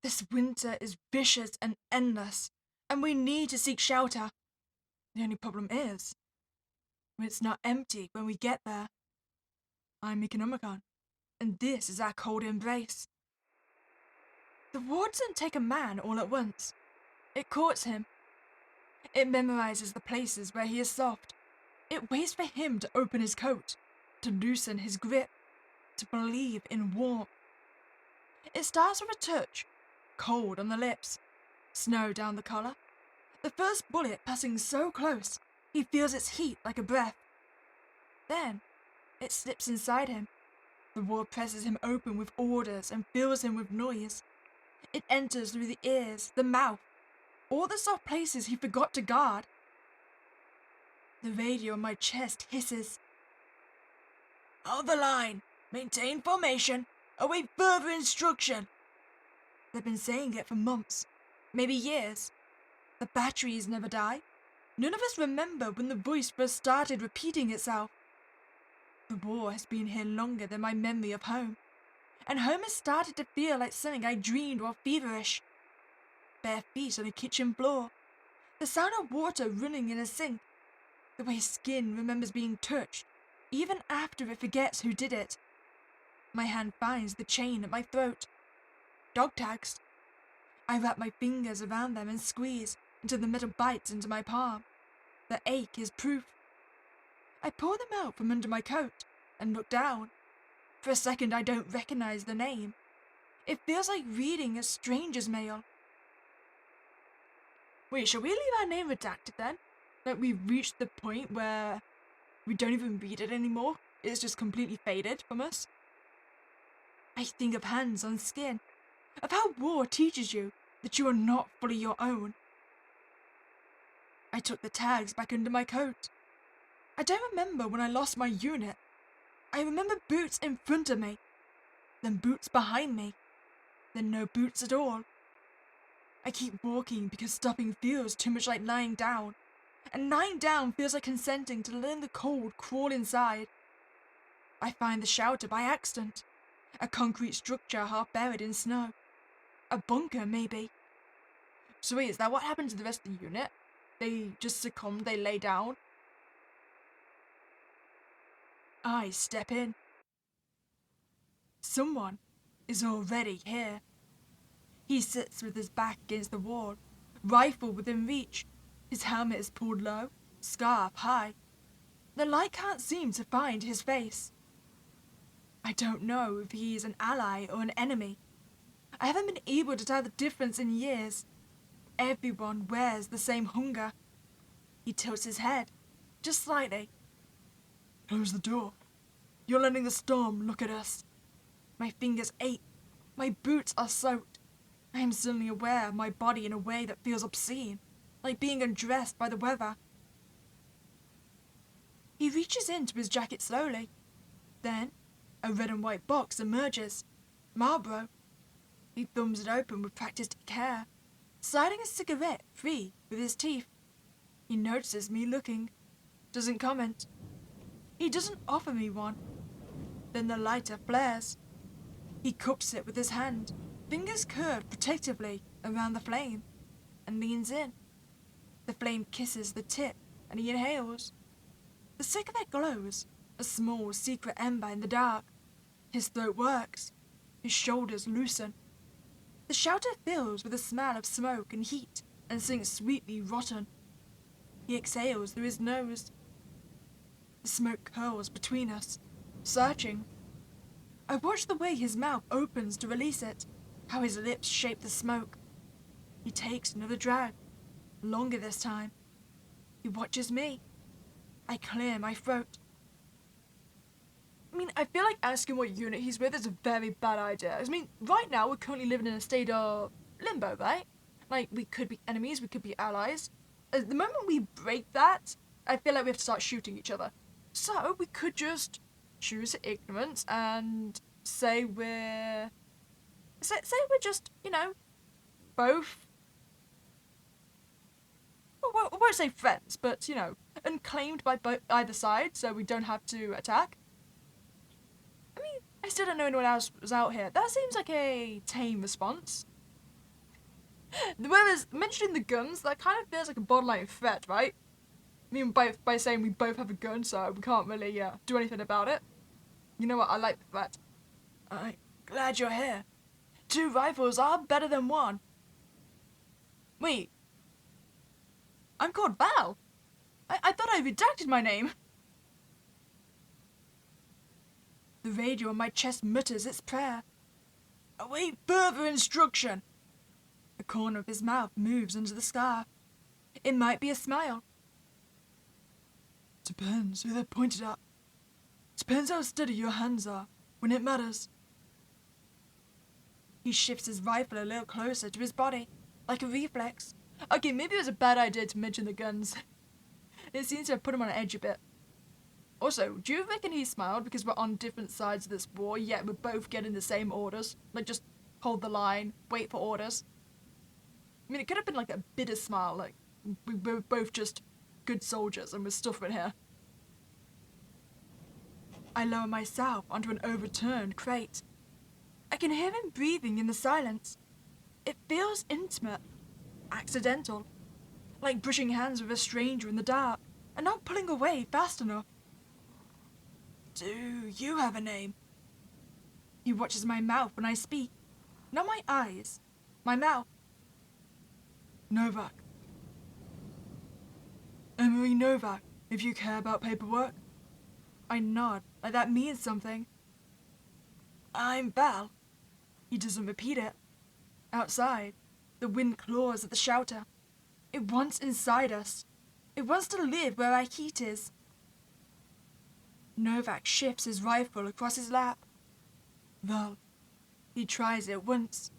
This winter is vicious and endless, and we need to seek shelter. The only problem is, it's not empty when we get there. I'm Meek, and this is our cold embrace. The war doesn't take a man all at once. It courts him. It memorizes the places where he is soft. It waits for him to open his coat, to loosen his grip, to believe in warmth. It starts with a touch, cold on the lips, snow down the collar. The first bullet passing so close, he feels its heat like a breath. Then, it slips inside him. The war presses him open with orders and fills him with noise. It enters through the ears, the mouth, all the soft places he forgot to guard. The radio on my chest hisses. Hold the line. Maintain formation. Await further instruction. They've been saying it for months, maybe years. The batteries never die. None of us remember when the voice first started repeating itself. The war has been here longer than my memory of home, and home has started to feel like something I dreamed while feverish. Bare feet on a kitchen floor, the sound of water running in a sink, the way skin remembers being touched, even after it forgets who did it. My hand finds the chain at my throat. Dog tags. I wrap my fingers around them and squeeze until the metal bites into my palm. The ache is proof. I pull them out from under my coat and look down. For a second I don't recognize the name. It feels like reading a stranger's mail. Wait, shall we leave our name redacted then? That we've reached the point where we don't even read it anymore? It's just completely faded from us? I think of hands on skin, of how war teaches you that you are not fully your own. I took the tags back under my coat. I don't remember when I lost my unit. I remember boots in front of me, then boots behind me, then no boots at all. I keep walking because stopping feels too much like lying down, and lying down feels like consenting to letting the cold crawl inside. I find the shelter by accident, a concrete structure half buried in snow. A bunker, maybe. So wait, is that what happened to the rest of the unit? They just succumbed, they lay down? I step in. Someone is already here. He sits with his back against the wall, rifle within reach. His helmet is pulled low, scarf high. The light can't seem to find his face. I don't know if he is an ally or an enemy. I haven't been able to tell the difference in years. Everyone wears the same hunger. He tilts his head, just slightly. Close the door. You're letting the storm look at us. My fingers ache. My boots are soaked. I am suddenly aware of my body in a way that feels obscene, like being undressed by the weather. He reaches into his jacket slowly. Then, a red and white box emerges. Marlboro. He thumbs it open with practiced care, sliding a cigarette free with his teeth. He notices me looking, doesn't comment. He doesn't offer me one. Then the lighter flares. He cups it with his hand, fingers curved protectively around the flame, and leans in. The flame kisses the tip, and he inhales. The cigarette glows, a small secret ember in the dark. His throat works. His shoulders loosen. The shelter fills with a smell of smoke and heat, and sinks sweetly rotten. He exhales through his nose. The smoke curls between us, searching. I watch the way his mouth opens to release it, how his lips shape the smoke. He takes another drag, longer this time. He watches me. I clear my throat. I feel like asking what unit he's with is a very bad idea. Right now we're currently living in a state of limbo, right? Like, we could be enemies, we could be allies. At the moment we break that, I feel like we have to start shooting each other. So, we could just choose ignorance and say we're just, both, well, I won't say friends, but, unclaimed by either side, so we don't have to attack. I still don't know anyone else was out here. That seems like a tame response. Whereas mentioning the guns, that kind of feels like a borderline threat, right? I mean, by saying we both have a gun, so we can't really do anything about it. You know what? I like the threat. I'm glad you're here. 2 rifles are better than 1. Wait, I'm called Val. I thought I redacted my name. The radio on my chest mutters its prayer. Await further instruction. The corner of his mouth moves under the scarf. It might be a smile. Depends who they're pointed at. Depends how steady your hands are when it matters. He shifts his rifle a little closer to his body, like a reflex. Okay, maybe it was a bad idea to mention the guns. It seems to have put him on edge a bit. Also, do you reckon he smiled because we're on different sides of this war, yet we're both getting the same orders? Like, just hold the line, wait for orders? I mean, it could have been like a bitter smile, like, we're both just good soldiers and we're stuffing here. I lower myself onto an overturned crate. I can hear him breathing in the silence. It feels intimate, accidental, like brushing hands with a stranger in the dark and not pulling away fast enough. Do you have a name? He watches my mouth when I speak, not my eyes, my mouth. Novak. Emery Novak, if you care about paperwork. I nod, like that means something. I'm Val. He doesn't repeat it. Outside, the wind claws at the shelter. It wants inside us. It wants to live where our heat is. Novak shifts his rifle across his lap. Val, he tries it once.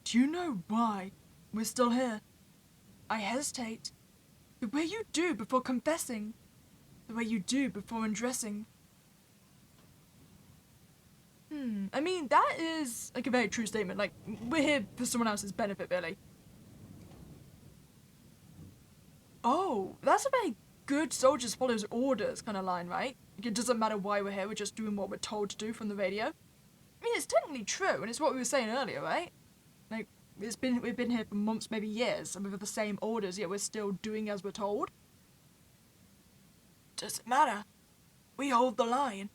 Do you know why we're still here? I hesitate. The way you do before confessing. The way you do before undressing. I mean, that is like a very true statement. Like, we're here for someone else's benefit, really. Oh, that's a very good soldiers follows orders kind of line, right? Like, it doesn't matter why we're here, we're just doing what we're told to do from the radio. I mean, it's technically true, and it's what we were saying earlier, right? Like, we've been here for months, maybe years, and we've got the same orders, yet we're still doing as we're told. Doesn't matter. We hold the line.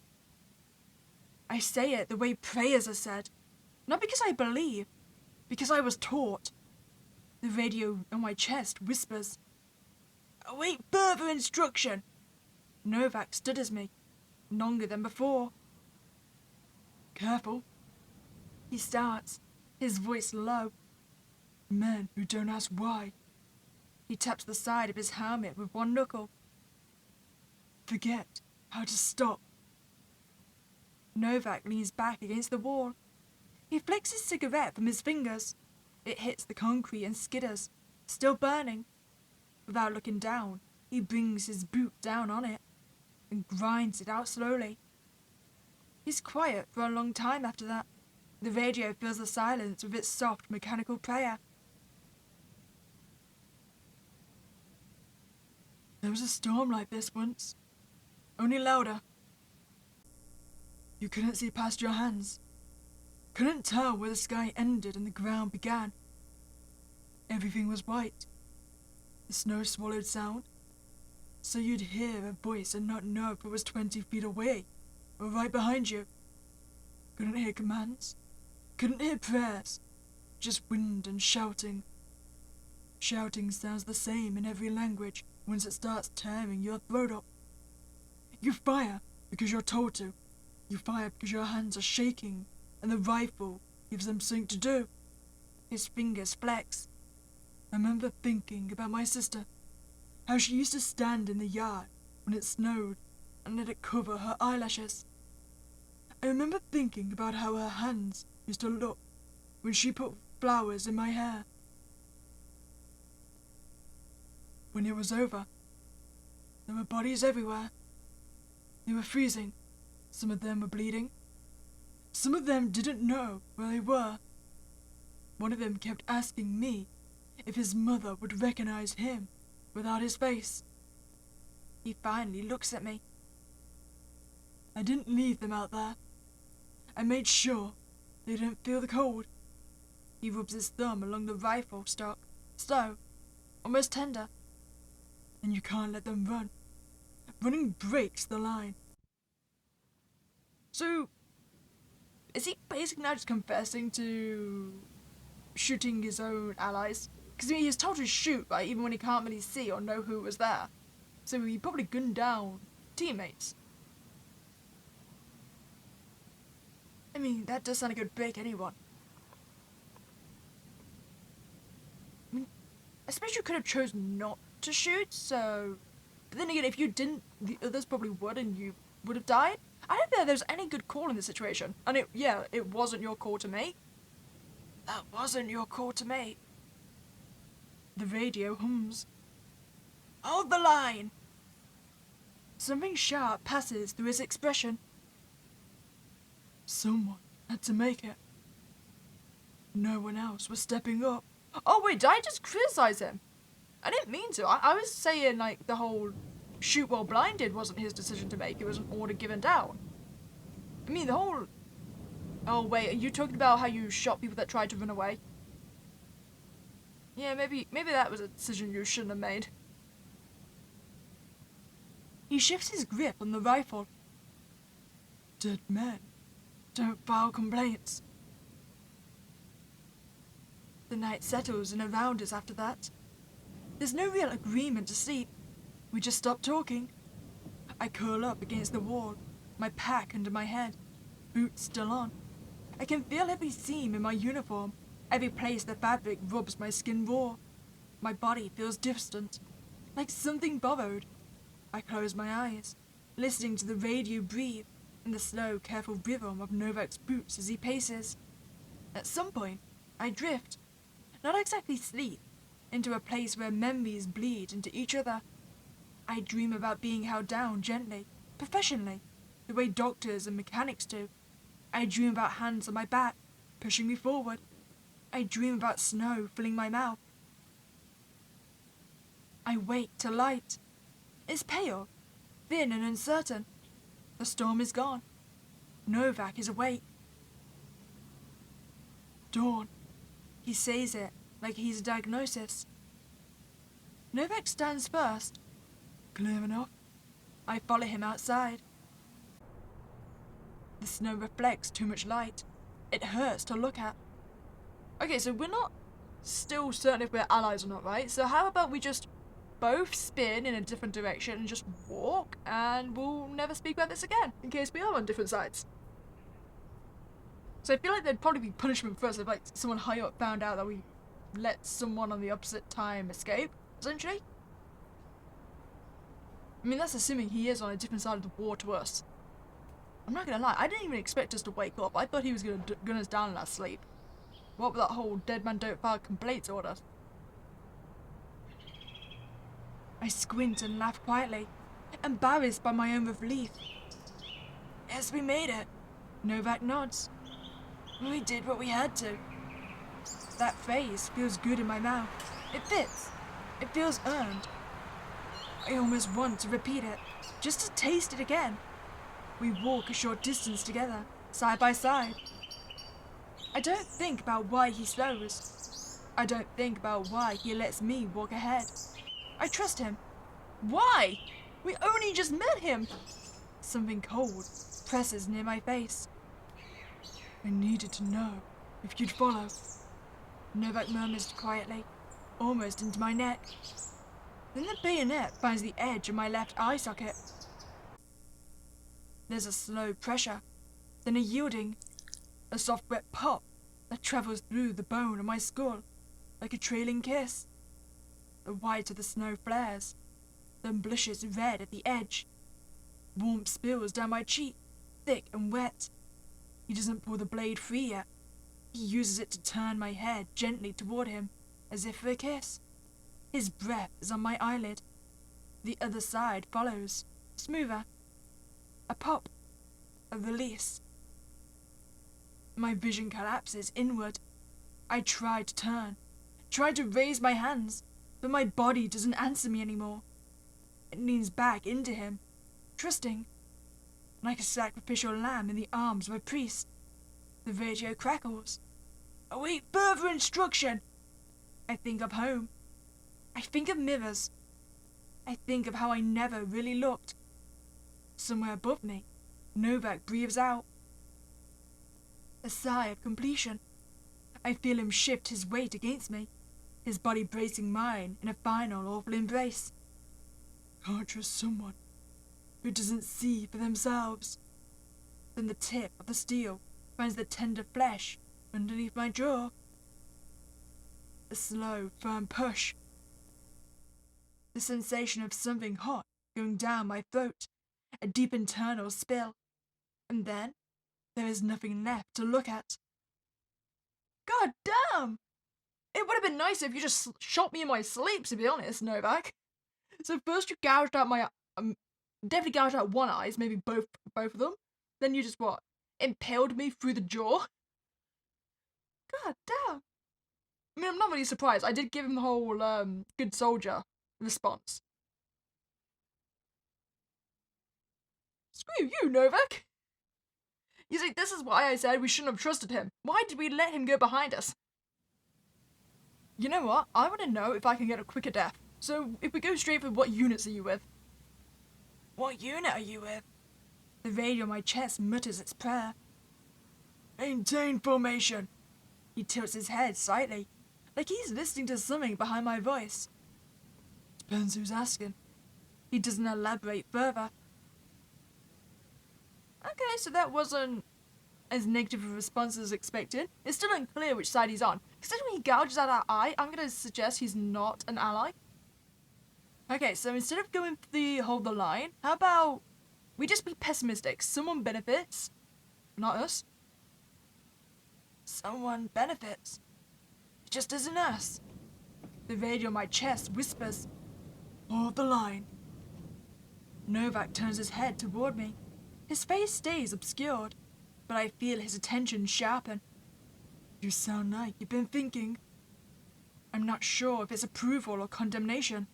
I say it the way prayers are said. Not because I believe, because I was taught. The radio on my chest whispers. Await further instruction. Novak stutters me, longer than before. Careful. He starts, his voice low. Men who don't ask why. He taps the side of his helmet with one knuckle. Forget how to stop. Novak leans back against the wall. He flicks his cigarette from his fingers. It hits the concrete and skitters, still burning. Without looking down, he brings his boot down on it and grinds it out slowly. He's quiet for a long time after that. The radio fills the silence with its soft mechanical prayer. There was a storm like this once, only louder. You couldn't see past your hands, couldn't tell where the sky ended and the ground began. Everything was white. The snow swallowed sound, so you'd hear a voice and not know if it was 20 feet away or right behind you. Couldn't hear commands, couldn't hear prayers, just wind and shouting. Shouting sounds the same in every language once it starts tearing your throat up. You fire because you're told to. You fire because your hands are shaking and the rifle gives them something to do. His fingers flex. I remember thinking about my sister, how she used to stand in the yard when it snowed and let it cover her eyelashes. I remember thinking about how her hands used to look when she put flowers in my hair. When it was over, there were bodies everywhere. They were freezing. Some of them were bleeding. Some of them didn't know where they were. One of them kept asking me if his mother would recognize him without his face. He finally looks at me. I didn't leave them out there. I made sure they didn't feel the cold. He rubs his thumb along the rifle stock, slow, almost tender. And you can't let them run. Running breaks the line. So, is he basically now just confessing to shooting his own allies? Because he was told to shoot, right, even when he can't really see or know who was there. So he probably gunned down teammates. I mean, that does sound like it would break anyone. I mean, I suppose you could have chosen not to shoot, so... But then again, if you didn't, the others probably would, and you would have died. I don't think there's any good call in this situation. And it wasn't your call to make. That wasn't your call to make. The radio hums. Hold the line! Something sharp passes through his expression. Someone had to make it. No one else was stepping up. Oh wait, did I just criticize him? I didn't mean to. I was saying, like, the whole shoot while blinded wasn't his decision to make. It was an order given down. I mean, the whole... Oh wait, are you talking about how you shot people that tried to run away? Yeah, maybe that was a decision you shouldn't have made. He shifts his grip on the rifle. Dead men don't file complaints. The night settles in around us after that. There's no real agreement to sleep. We just stop talking. I curl up against the wall, my pack under my head, boots still on. I can feel every seam in my uniform, every place the fabric rubs my skin raw. My body feels distant, like something borrowed. I close my eyes, listening to the radio breathe and the slow, careful rhythm of Novak's boots as he paces. At some point, I drift, not exactly sleep, into a place where memories bleed into each other. I dream about being held down gently, professionally, the way doctors and mechanics do. I dream about hands on my back, pushing me forward. I dream about snow filling my mouth. I wake to light. It's pale, thin and uncertain. The storm is gone. Novak is awake. Dawn. He says it like he's a diagnosis. Novak stands first. Clear enough. I follow him outside. The snow reflects too much light. It hurts to look at. Okay, so we're not still certain if we're allies or not, right? So how about we just both spin in a different direction and just walk, and we'll never speak about this again, in case we are on different sides. So I feel like there'd probably be punishment for us if, like, someone higher up found out that we let someone on the opposite time escape, essentially. I mean, that's assuming he is on a different side of the war to us. I'm not gonna lie, I didn't even expect us to wake up. I thought he was gonna gun us down in our sleep. What with that whole dead man don't file complaints order? I squint and laugh quietly, embarrassed by my own relief. Yes, we made it. Novak nods. We did what we had to. That phrase feels good in my mouth. It fits. It feels earned. I almost want to repeat it, just to taste it again. We walk a short distance together, side by side. I don't think about why he slows. I don't think about why he lets me walk ahead. I trust him. Why? We only just met him. Something cold presses near my face. I needed to know if you'd follow. Novak murmurs quietly, almost into my neck. Then the bayonet finds the edge of my left eye socket. There's a slow pressure, then a yielding, a soft wet pop that travels through the bone of my skull, like a trailing kiss. The white of the snow flares, then blushes red at the edge. Warmth spills down my cheek, thick and wet. He doesn't pull the blade free yet. He uses it to turn my head gently toward him, as if for a kiss. His breath is on my eyelid. The other side follows, smoother. A pop, a release. My vision collapses inward. I try to turn, try to raise my hands, but my body doesn't answer me anymore. It leans back into him, trusting, like a sacrificial lamb in the arms of a priest. The radio crackles. Await further instruction. I think of home. I think of mirrors. I think of how I never really looked. Somewhere above me, Novak breathes out. A sigh of completion. I feel him shift his weight against me, his body bracing mine in a final awful embrace. Can't trust someone who doesn't see for themselves. Then the tip of the steel finds the tender flesh underneath my jaw. A slow, firm push. The sensation of something hot going down my throat, a deep internal spill. And then there is nothing left to look at. God damn! It would have been nicer if you just shot me in my sleep, to be honest, Novak. So first you gouged out my, definitely gouged out one eye, maybe both of them. Then you just what? Impaled me through the jaw? God damn. I mean, I'm not really surprised. I did give him the whole, good soldier response. Screw you, Novak! You see, this is why I said we shouldn't have trusted him. Why did we let him go behind us? You know what? I want to know if I can get a quicker death. So, if we go straight for what units are you with? What unit are you with? The radio on my chest mutters its prayer. Maintain formation. He tilts his head slightly, like he's listening to something behind my voice. Depends who's asking. He doesn't elaborate further. Okay, so that wasn't as negative a response as expected. It's still unclear which side he's on. Considering he gouges out our eye, I'm going to suggest he's not an ally. Okay, so instead of going for the hold the line, how about we just be pessimistic? Someone benefits, not us. Someone benefits. It just isn't us. The radio on my chest whispers, hold the line. Novak turns his head toward me. His face stays obscured, but I feel his attention sharpen. You sound like you've been thinking. I'm not sure if it's approval or condemnation.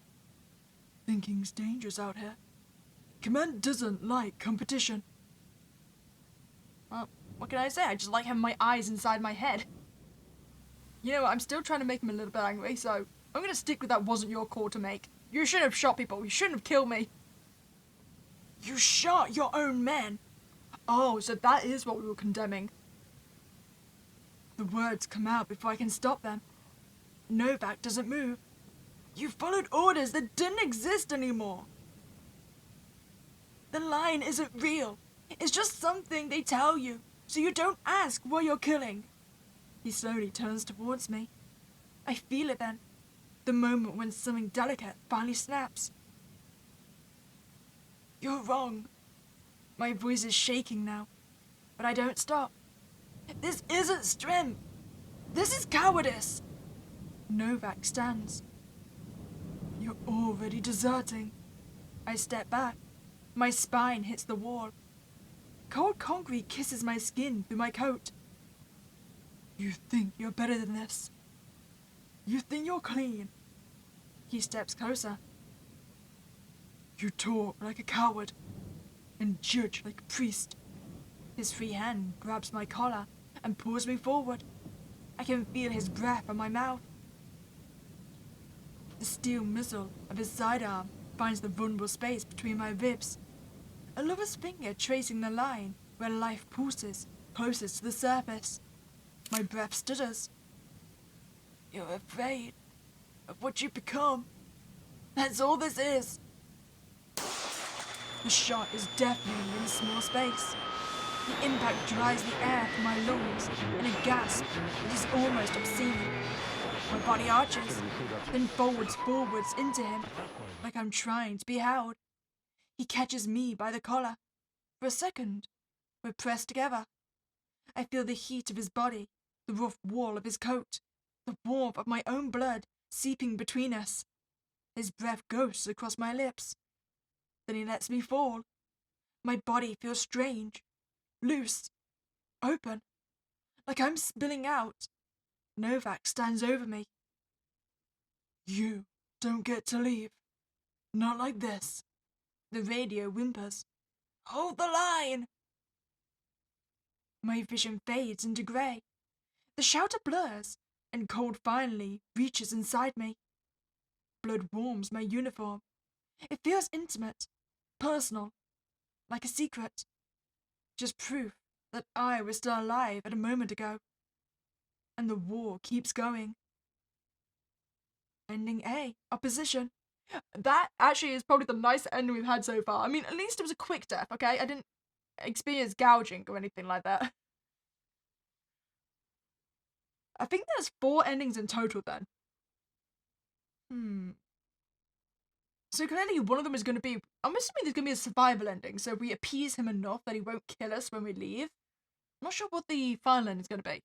Thinking's dangerous out here. Command doesn't like competition. Well, what can I say? I just like having my eyes inside my head. You know what? I'm still trying to make him a little bit angry, so I'm going to stick with that wasn't your call to make. You shouldn't have shot people. You shouldn't have killed me. You shot your own men. Oh, so that is what we were condemning. The words come out before I can stop them. Novak doesn't move. You followed orders that didn't exist anymore. The line isn't real. It's just something they tell you, so you don't ask what you're killing. He slowly turns towards me. I feel it then. The moment when something delicate finally snaps. You're wrong. My voice is shaking now, but I don't stop. This isn't strength. This is cowardice. Novak stands. You're already deserting. I step back. My spine hits the wall. Cold concrete kisses my skin through my coat. You think you're better than this. You think you're clean. He steps closer. You talk like a coward and judge like a priest. His free hand grabs my collar and pulls me forward. I can feel his breath on my mouth. The steel muzzle of his sidearm finds the vulnerable space between my ribs. A lover's finger tracing the line where life pulses closest to the surface. My breath stutters. You're afraid of what you become. That's all this is. The shot is deafening in a small space. The impact dries the air from my lungs in a gasp that is almost obscene. My body arches, then forwards into him, like I'm trying to be held. He catches me by the collar. For a second, we're pressed together. I feel the heat of his body, the rough wall of his coat, the warmth of my own blood seeping between us. His breath ghosts across my lips. Then he lets me fall. My body feels strange, loose, open, like I'm spilling out. Novak stands over me. You don't get to leave. Not like this. The radio whimpers. Hold the line! My vision fades into grey. The shouter blurs, and cold finally reaches inside me. Blood warms my uniform. It feels intimate, personal, like a secret. Just proof that I was still alive at a moment ago. And the war keeps going. Ending A, opposition. That actually is probably the nicest ending we've had so far. I mean, at least it was a quick death, okay? I didn't experience gouging or anything like that. I think there's 4 endings in total then. So clearly one of them is going to be, I'm assuming there's going to be a survival ending, so we appease him enough that he won't kill us when we leave. I'm not sure what the final ending is going to be.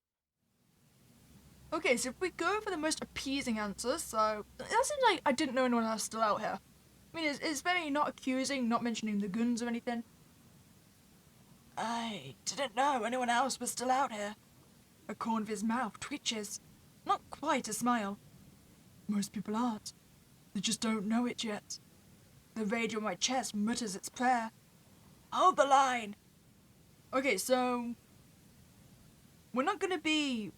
Okay, so if we go for the most appeasing answer, so that seems like I didn't know anyone else still out here. I mean, it's very not accusing, not mentioning the guns or anything. I didn't know anyone else was still out here. A corner of his mouth twitches. Not quite a smile. Most people aren't. They just don't know it yet. The radio on my chest mutters its prayer. Hold the line! Okay, so we're not going to be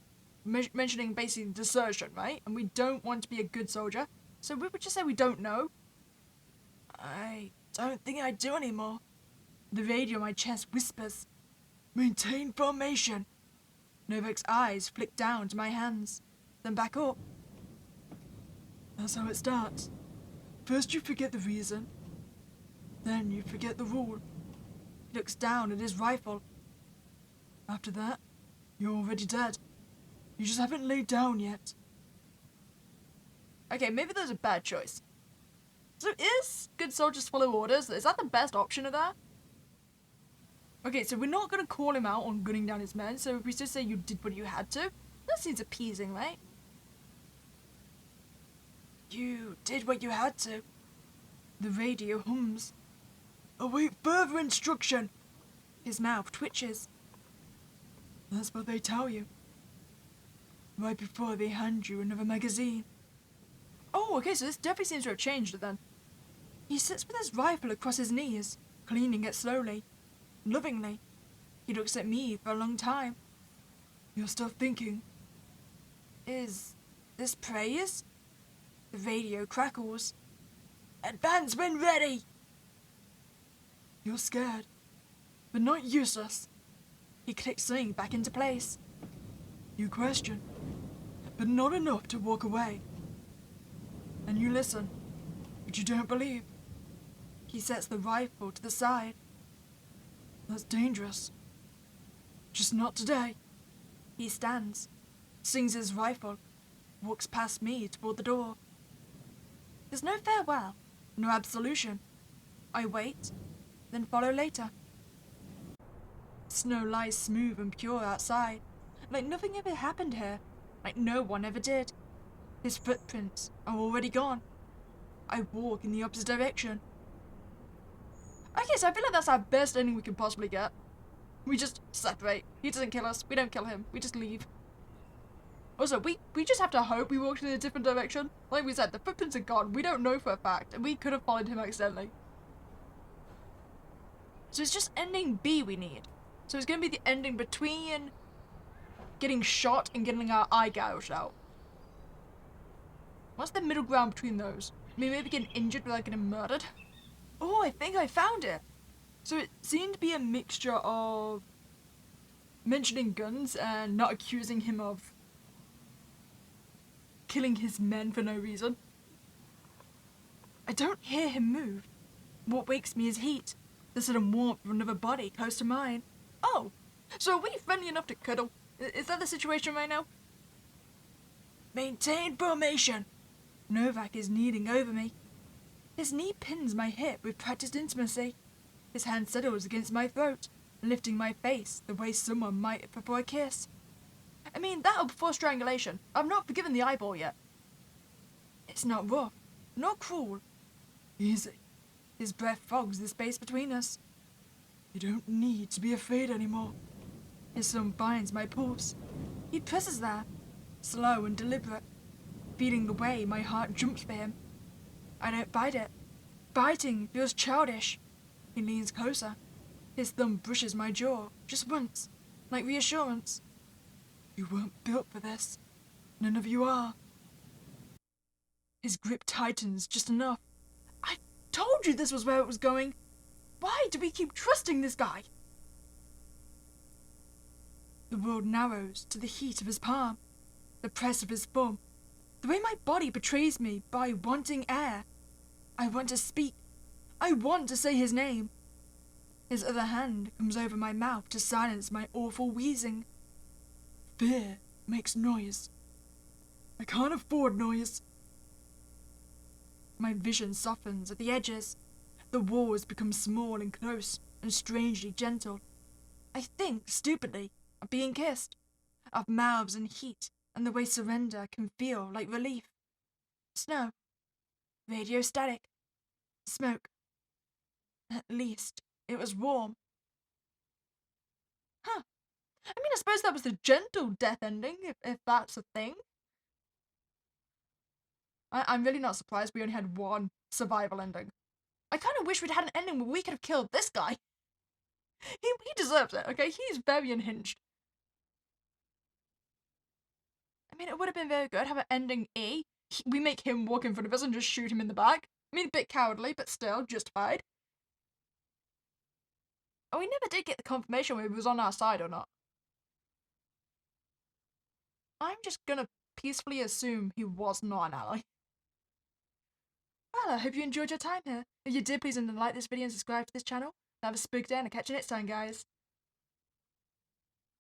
mentioning basically desertion, right? And we don't want to be a good soldier. So we would just say we don't know. I don't think I do anymore. The radio on my chest whispers. Maintain formation. Novak's eyes flick down to my hands, then back up. That's how it starts. First you forget the reason, then you forget the rule. He looks down at his rifle. After that, you're already dead. You just haven't laid down yet. Okay, maybe that was a bad choice. So is good soldiers follow orders? Is that the best option of that? Okay, so we're not going to call him out on gunning down his men, so if we just say you did what you had to, that seems appeasing, right? You did what you had to. The radio hums. Await further instruction. His mouth twitches. That's what they tell you. Right before they hand you another magazine. Oh, okay, so this definitely seems to have changed it then. He sits with his rifle across his knees, cleaning it slowly, lovingly. He looks at me for a long time. You're still thinking. Is this praise? The radio crackles. Advancement ready! You're scared, but not useless. He clicks something back into place. You question, but not enough to walk away. And you listen, but you don't believe. He sets the rifle to the side. That's dangerous. Just not today. He stands, swings his rifle, walks past me toward the door. There's no farewell, no absolution. I wait, then follow later. Snow lies smooth and pure outside, like nothing ever happened here, like no one ever did. His footprints are already gone. I walk in the opposite direction. Okay, so I feel like that's our best ending we can possibly get. We just separate. He doesn't kill us, we don't kill him, we just leave. Also, we just have to hope we walked in a different direction. Like we said, the footprints are gone, we don't know for a fact, and we could have followed him accidentally. So it's just ending B we need. So it's going to be the ending between getting shot and getting our eye gouged out. What's the middle ground between those? I mean, maybe getting injured without getting murdered? Oh, I think I found it! So it seemed to be a mixture of mentioning guns and not accusing him of killing his men for no reason. I don't hear him move. What wakes me is heat, the sudden warmth of another body close to mine. Oh, so are we friendly enough to cuddle? Is that the situation right now? Maintain formation. Novak is kneeling over me. His knee pins my hip with practiced intimacy. His hand settles against my throat, lifting my face the way someone might before a kiss. I mean, that or before strangulation. I've not forgiven the eyeball yet. It's not rough, not cruel. Easy. His breath fogs the space between us. You don't need to be afraid anymore. His thumb finds my pulse. He presses there, slow and deliberate, feeling the way my heart jumps for him. I don't fight it. Fighting feels childish. He leans closer. His thumb brushes my jaw, just once, like reassurance. You weren't built for this. None of you are. His grip tightens just enough. I told you this was where it was going. Why do we keep trusting this guy? The world narrows to the heat of his palm, the press of his thumb, the way my body betrays me by wanting air. I want to speak. I want to say his name. His other hand comes over my mouth to silence my awful wheezing. Fear makes noise. I can't afford noise. My vision softens at the edges. The walls become small and close and strangely gentle. I think, stupidly, of being kissed, of mouths and heat, and the way surrender can feel like relief. Snow. Radio static. Smoke. At least it was warm. Huh. I mean, I suppose that was the gentle death ending, if that's a thing. I'm really not surprised we only had one survival ending. I kind of wish we'd had an ending where we could have killed this guy. He deserves it, okay? He's very unhinged. I mean, it would have been very good, have an ending E. We make him walk in front of us and just shoot him in the back. I mean, a bit cowardly, but still, justified. Oh, we never did get the confirmation whether he was on our side or not. I'm just gonna peacefully assume he was not an ally. Well, I hope you enjoyed your time here. If you did, please like this video and subscribe to this channel. Have a spook day and I'll catch you next time, guys.